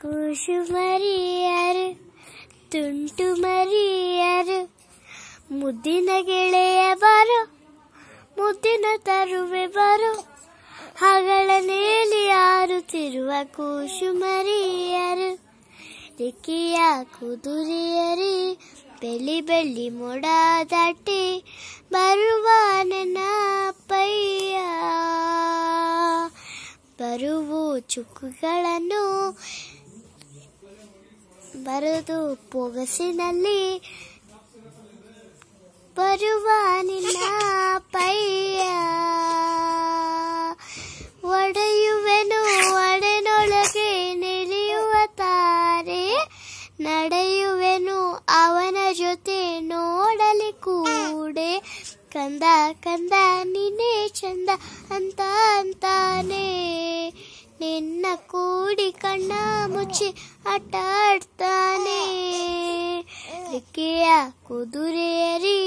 ಕೂಸು ಮರಿಯರು ತುಂಟು ಮರಿಯರು ಮುದ್ದಿನ ಗೆಳೆಯ ಬರೋ ಮುದ್ದಿನ ತರುವೆ ಬರೋ ಹಗಳ ನೇಲಿ ಆರುತ್ತಿರುವ ಕೂಸು ಮರಿಯರು ರೆಕ್ಕೆಯ ಕುದುರೆಯರಿ ಬೆಳ್ಳಿ ಬೆಳ್ಳಿ ಮೋಡ ದಾಟಿ ಬರುವ ನನ್ನ ಪಯ್ಯ ಬರುವ ಚುಕ್ಕುಗಳನ್ನು ಬರೆದು ಪೊಗಸಿನಲ್ಲಿ ಬರುವ ನಿನ್ನ ಪಯ್ಯ ಒಡೆಯುವೆನು ಒಡೆನೊಳಗೆ ನಿಲಿಯುವ ತಾರೆ ನಡೆಯುವೆನು ಅವನ ಜೊತೆ ನೋಡಲಿ ಕೂಡೆ ಕಂದ ಕಂದ ನೀನೇ ಚಂದ ಅಂತ ಅಂತಾನೆ ನಿನ್ನ ಕೂಡಿ ಕಣ್ಣ ಮುಚ್ಚಿ ಆಟ ಆಡ್ತಾನೆ ರೆಕ್ಕೆಯ ಕುದುರೆಯರಿ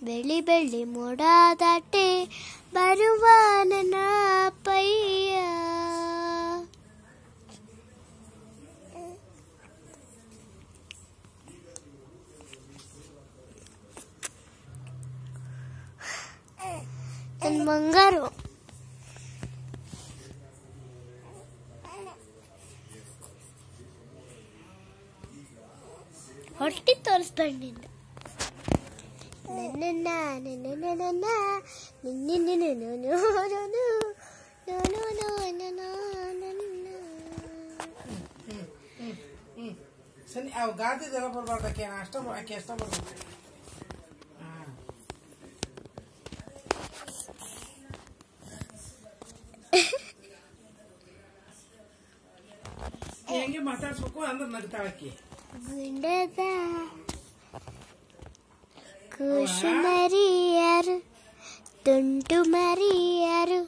ಬೆಳ್ಳಿ ಬೆಳ್ಳಿ ಮೋಡ ದಾಟೆ ಬರುವ ನನ್ನ ಪಯ್ಯ ನನ್ನ ಬಂಗಾರು ಹೊಟ್ಟಿ ತೋರಿಸ್ದಂಡಿಂದ ಸರಿ ಅವು ಗಾದಿದೆಲ್ಲ ಬರ್ಬಾರ್ದಕ್ಕೆ ಅಷ್ಟ ಬರ್ಬೇಕು ಹೆಂಗೆ ಮಾತಾಡ್ಸ್ಬೇಕು ಅಂದ್ರೆ ನಗ್ತಾಳಕ್ಕಿ ಗುಂಡದ ಕೂಸು ಮರಿಯರು ತುಂಟು ಮರಿಯರು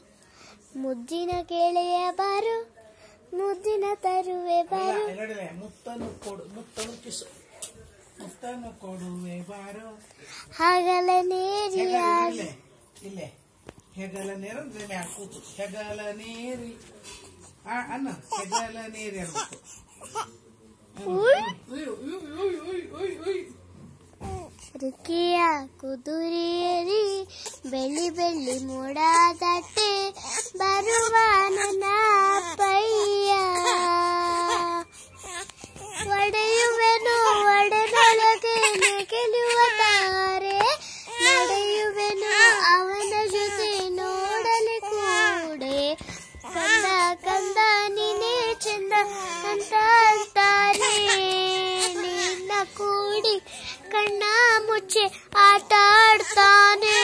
ಮುದ್ದಿನ ಗೆಳೆಯ ಬಾರು ಮುದ್ದಿನ ತರುವೆ ಬಾರು ಮುತ್ತನ್ನು ಕಿಸು ಮುತ್ತನ್ನು ಕೊಡುವೆ ಬಾರು ಹಗಲ ನೇರಿ ಇಲ್ಲೇ ಹೆಗಲ ನೇರು ಅಂದ್ರೆ ಮ್ಯಾಲ ಕೂತು ಹೆಗಲ ನೇರಿ ಅನ್ನ ಹೆಗಲ ನೇರಿ ಅನ್ಬೇಕು ರೆಕ್ಕೆಯ ಕುದುರೆಯರಿ ಬೆಳ್ಳಿ ಬೆಳ್ಳಿ ಮೋಡ ದಾಟೆ ಬರುವ ನನ್ನ ಪಯ್ಯ ಒಡೆಯುವೆನು ಒಡೆದೊಳಗೆ ನೆಗೆಲುವ ತಾರೆ ನಡೆಯುವೆನು ಅವನ ಜೊತೆ ನೋಡಲಿ ಕೂಡೆ ಕಂದ ಕಂದ ನೀನೇ ಚಂದ ಅಂತ ಅಂತಾನೆ ನಿನ್ನ ಕೂಡಿ ಕಣ್ಣ ಮುಚ್ಚಿ ಆಟ ಆಡ್ತಾನೆ